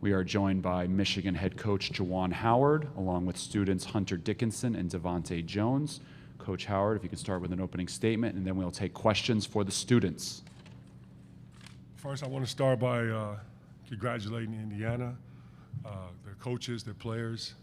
We are joined by Michigan head coach Juwan Howard, along with students Hunter Dickinson and DeVante Jones. Coach Howard, if you can start with an opening statement, and then we'll take questions for the students. First, I want to start by congratulating Indiana, their coaches, their players,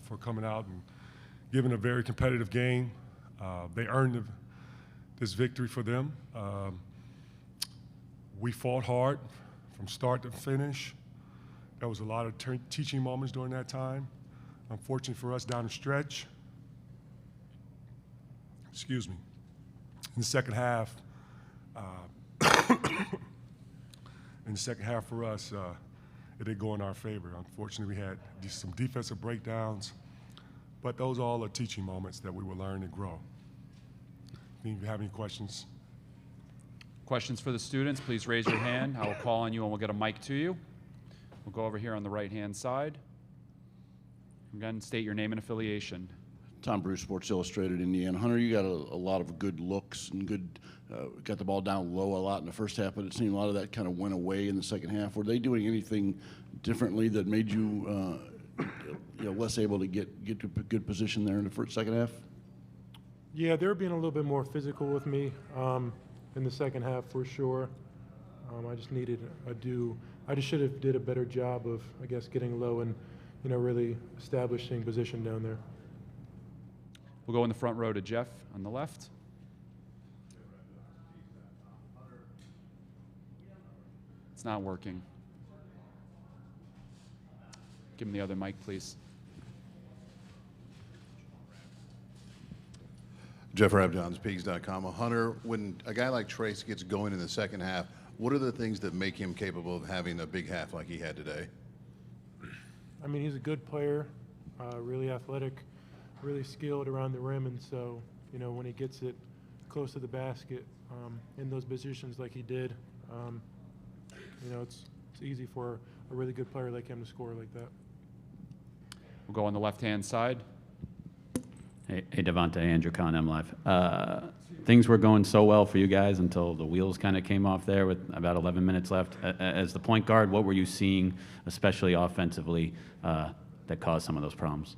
for coming out and giving a very competitive game. They earned this victory for them. We fought hard from start to finish. There was a lot of teaching moments during that time. Unfortunately for us, down the stretch, in the second half, for us, it didn't go in our favor. Unfortunately, we had some defensive breakdowns, but those all are teaching moments that we will learn and grow. If you have any questions? Questions for the students, please raise your hand. I will call on you and we'll get a mic to you. We'll go over here on the right-hand side. Again, state your name and affiliation. Tom Bruce, Sports Illustrated, Indiana. Hunter, you got a lot of good looks and good, got the ball down low a lot in the first half, but it seemed a lot of that kind of went away in the second half. Were they doing anything differently that made you, less able to get to a good position there in the second half? Yeah, they were being a little bit more physical with me in the second half for sure. I just needed I just should have did a better job of, I guess, getting low and, really establishing position down there. We'll go in the front row to Jeff on the left. It's not working. Give him the other mic, please. Jeff Rabjohns, Pigs.com. Hunter, when a guy like Trace gets going in the second half, what are the things that make him capable of having a big half like he had today? I mean, he's a good player, really athletic, really skilled around the rim, and so, when he gets it close to the basket in those positions like he did, it's easy for a really good player like him to score like that. We'll go on the left-hand side. Hey, DeVante, Andrew Kahn, M Live. Things were going so well for you guys until the wheels kind of came off there with about 11 minutes left. As the point guard, what were you seeing, especially offensively, that caused some of those problems?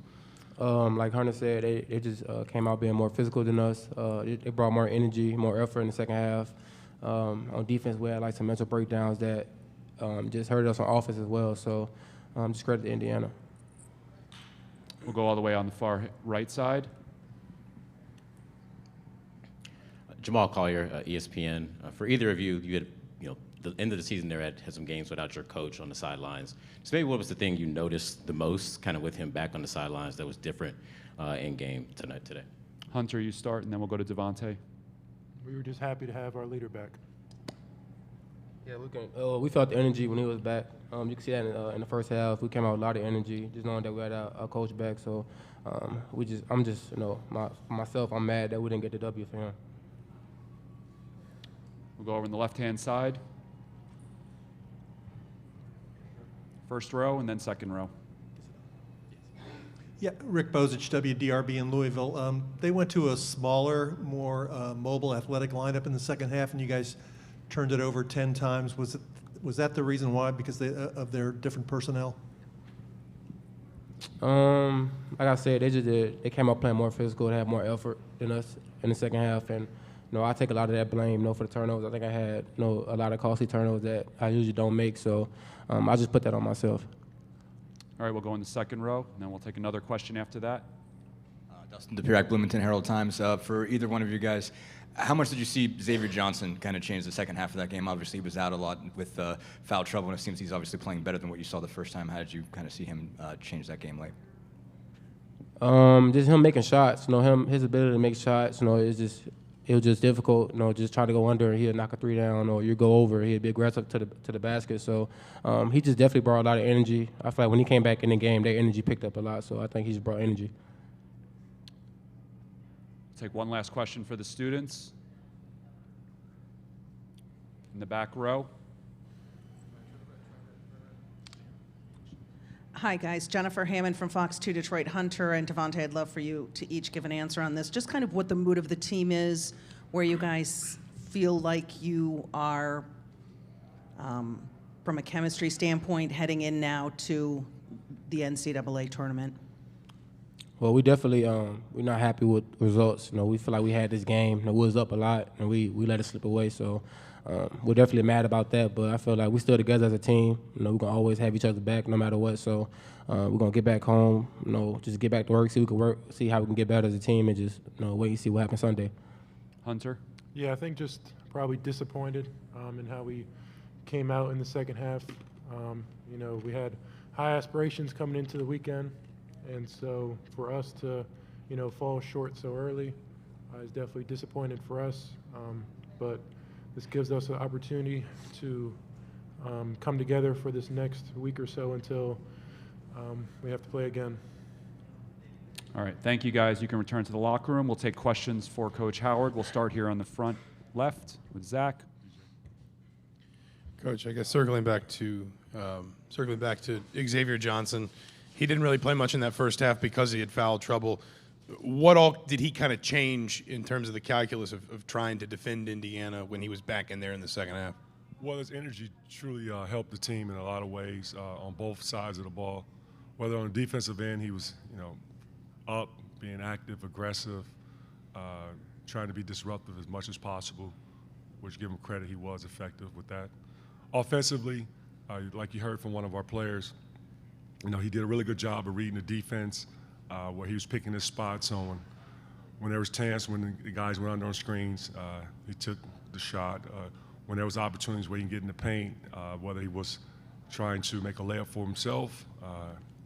Like Hunter said, they just came out being more physical than us. They brought more energy, more effort in the second half. On defense, we had like some mental breakdowns that just hurt us on offense as well. So just credit to Indiana. We'll go all the way on the far right side. Jamal Collier, ESPN. For either of you, you had, the end of the season there had some games without your coach on the sidelines. So maybe what was the thing you noticed the most, kind of with him back on the sidelines, that was different in game today? Hunter, you start, and then we'll go to DeVante. We were just happy to have our leader back. Yeah, we felt the energy when he was back. You can see that in the first half. We came out with a lot of energy, just knowing that we had our coach back. So myself, I'm mad that we didn't get the W for him. We'll go over on the left-hand side. First row and then second row. Yeah, Rick Bozich, WDRB in Louisville. They went to a smaller, more mobile, athletic lineup in the second half, and you guys turned it over 10 times. Was that the reason why? Because of their different personnel? Like I said, they came out playing more physical. They had more effort than us in the second half, and I take a lot of that blame, for the turnovers. I think I had, a lot of costly turnovers that I usually don't make, so I just put that on myself. All right, we'll go in the second row, and then we'll take another question after that. Dustin DePirac, Bloomington Herald-Times. For either one of you guys, how much did you see Xavier Johnson kind of change the second half of that game? Obviously, he was out a lot with foul trouble, and it seems he's obviously playing better than what you saw the first time. How did you kind of see him change that game late? Just him making shots. His ability to make shots. It was just difficult. Just try to go under, and he'd knock a three down, or you go over. He'd be aggressive to the basket. So he just definitely brought a lot of energy. I feel like when he came back in the game, their energy picked up a lot. So I think he just brought energy. Take one last question for the students. In the back row. Hi, guys. Jennifer Hammond from Fox 2 Detroit. Hunter and DeVante, I'd love for you to each give an answer on this. Just kind of what the mood of the team is, where you guys feel like you are from a chemistry standpoint heading in now to the NCAA tournament? Well, we definitely we're not happy with results. We feel like we had this game. We was up a lot, and we let it slip away. So we're definitely mad about that. But I feel like we're still together as a team. We're gonna always have each other back no matter what. So we're gonna get back home. Just get back to work. See how we can get better as a team, and just wait and see what happens Sunday. Hunter? Yeah, I think just probably disappointed in how we came out in the second half. We had high aspirations coming into the weekend, and so for us to, fall short so early is definitely disappointed for us. But this gives us an opportunity to come together for this next week or so until we have to play again. All right, thank you guys. You can return to the locker room. We'll take questions for Coach Howard. We'll start here on the front left with Zach. Coach, I guess circling back to Xavier Johnson, he didn't really play much in that first half because he had foul trouble. What all did he kind of change in terms of the calculus of trying to defend Indiana when he was back in there in the second half? Well, his energy truly helped the team in a lot of ways on both sides of the ball. Whether on the defensive end, he was, up, being active, aggressive, trying to be disruptive as much as possible, which, give him credit, he was effective with that. Offensively, like you heard from one of our players, he did a really good job of reading the defense, where he was picking his spots on when there was chance, when the guys went under on screens, he took the shot. When there was opportunities where he can get in the paint, whether he was trying to make a layup for himself,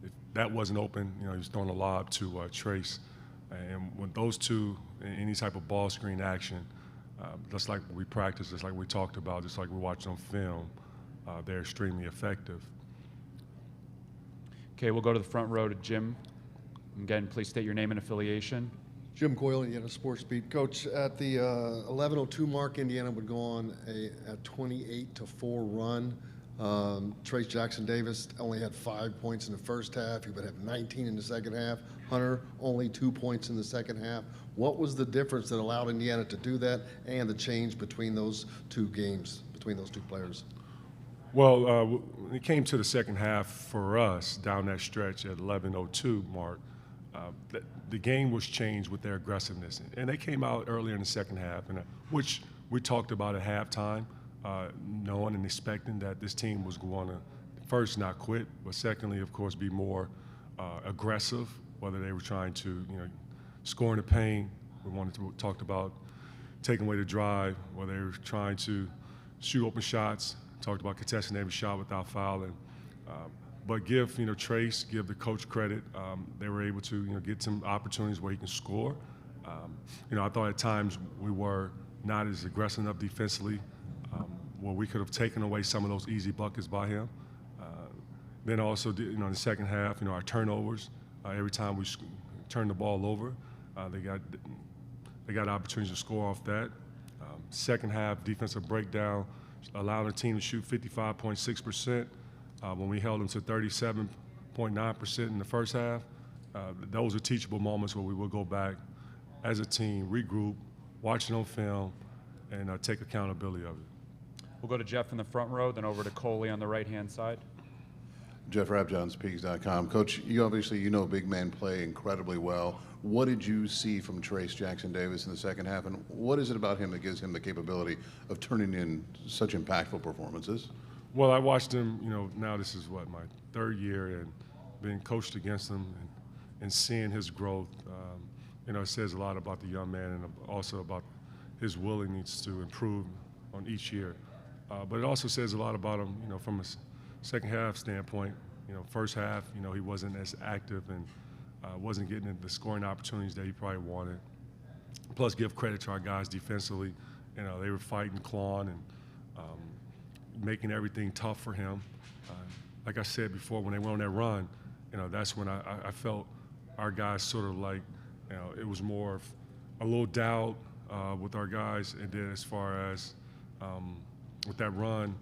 if that wasn't open, he was throwing a lob to Trace. And when those two, in any type of ball screen action, just like we practiced, just like we talked about, just like we watched on film, they're extremely effective. Okay, we'll go to the front row to Jim. Again, please state your name and affiliation. Jim Coyle, Indiana Sports Beat. Coach, at the 11:02 mark, Indiana would go on a 28-4 run. Trace Jackson Davis only had 5 points in the first half. He would have 19 in the second half. Hunter, only 2 points in the second half. What was the difference that allowed Indiana to do that, and the change between those two games, between those two players? Well, when it came to the second half for us, down that stretch at 11:02 mark, the game was changed with their aggressiveness. And they came out earlier in the second half, which we talked about at halftime, knowing and expecting that this team was going to, first, not quit, but secondly, of course, be more aggressive, whether they were trying to, score in the paint. We talked about taking away the drive, whether they were trying to shoot open shots, talked about contesting every shot without fouling. But give Trace, give the coach credit. They were able to get some opportunities where he can score. I thought at times we were not as aggressive enough defensively, where we could have taken away some of those easy buckets by him. Then also, in the second half, our turnovers. Every time we turned the ball over, they got opportunities to score off that. Second half defensive breakdown, allowing the team to shoot 55.6%. When we held them to 37.9% in the first half, those are teachable moments where we will go back as a team, regroup, watch it on film, and take accountability of it. We'll go to Jeff in the front row, then over to Coley on the right-hand side. Jeff Rabjohns, Pigs.com. Coach, you obviously big man play incredibly well. What did you see from Trace Jackson Davis in the second half, and what is it about him that gives him the capability of turning in such impactful performances? Well, I watched him, now this is my third year, and being coached against him and seeing his growth, it says a lot about the young man and also about his willingness to improve on each year. But it also says a lot about him, from a second half standpoint. First half, he wasn't as active and wasn't getting the scoring opportunities that he probably wanted. Plus, give credit to our guys defensively. They were fighting, clawing, and making everything tough for him. Like I said before, when they went on that run, that's when I felt our guys sort of like, it was more of a little doubt with our guys. And then as far as with that run,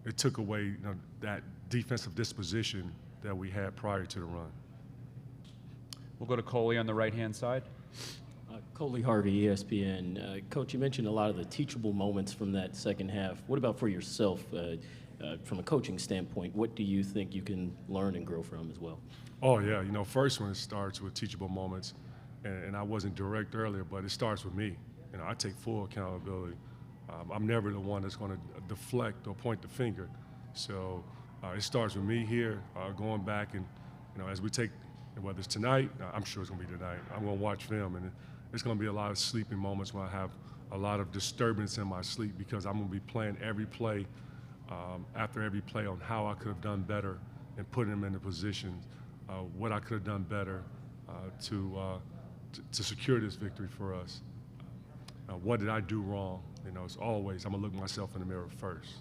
it took away that defensive disposition that we had prior to the run. We'll go to Coley on the right-hand side. Coley Harvey, ESPN. Coach, you mentioned a lot of the teachable moments from that second half. What about for yourself? from a coaching standpoint, what do you think you can learn and grow from as well? Oh, yeah. You know, first one, it starts with teachable moments. And I wasn't direct earlier, but it starts with me. You know, I take full accountability. I'm never the one that's going to deflect or point the finger. So it starts with me here, going back and, you know, as we take, whether it's tonight, I'm sure it's going to be tonight. I'm going to watch film, and it's going to be a lot of sleeping moments where I have a lot of disturbance in my sleep because I'm going to be playing every play, after every play on how I could have done better and putting them in the position, what I could have done better to secure this victory for us. What did I do wrong? You know, it's always, I'm going to look myself in the mirror first.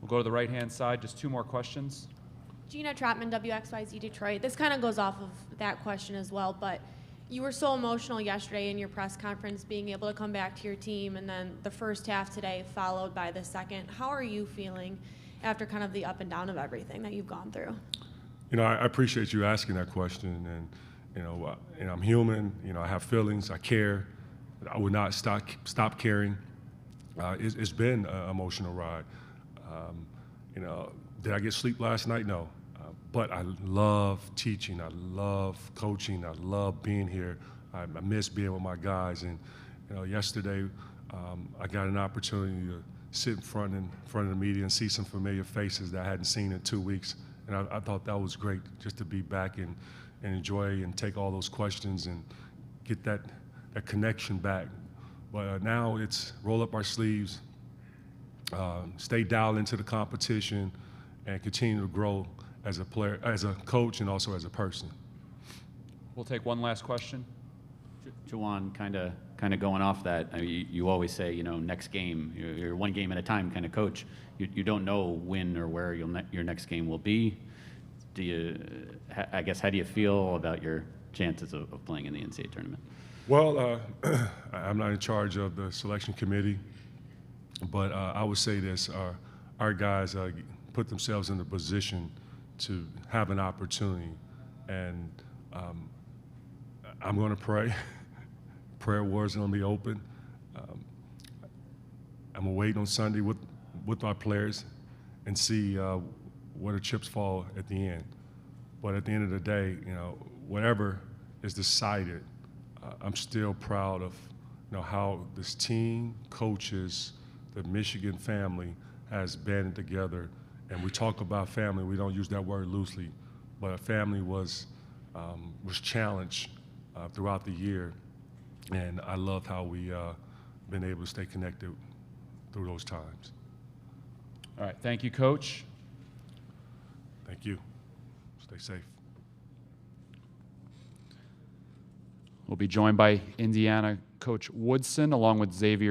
We'll go to the right-hand side. Just 2 more questions. Gina Trotman, WXYZ Detroit. This kind of goes off of that question as well, but you were so emotional yesterday in your press conference, being able to come back to your team, and then the first half today followed by the second. How are you feeling after kind of the up and down of everything that you've gone through? You know, I appreciate you asking that question, and I'm human. You know, I have feelings. I care. I would not stop caring. It's been an emotional ride. You know, did I get sleep last night? No. But I love teaching. I love coaching. I love being here. I miss being with my guys. And you know, yesterday I got an opportunity to sit in front of the media and see some familiar faces that I hadn't seen in 2 weeks. And I thought that was great, just to be back and enjoy and take all those questions and get that connection back. But now it's roll up our sleeves, stay dialed into the competition, and continue to grow as a player, as a coach, and also as a person. We'll take one last question. Juwan, kind of going off that, I mean, you always say, you know, next game, you're one game at a time kind of coach. You don't know when or where your next game will be. Do you, I guess, how do you feel about your chances of playing in the NCAA tournament? Well, I'm not in charge of the selection committee, but I would say this: our guys put themselves in a position to have an opportunity, and I'm going to pray. Prayer wars are going to be open. I'm going to wait on Sunday with our players and see where the chips fall at the end. But at the end of the day, you know, whatever is decided, I'm still proud of, you know, how this team, coaches, the Michigan family has banded together. And we talk about family. We don't use that word loosely, but a family was challenged throughout the year, and I love how we been able to stay connected through those times. All right. Thank you, Coach. Thank you. Stay safe. We'll be joined by Indiana coach Woodson along with Xavier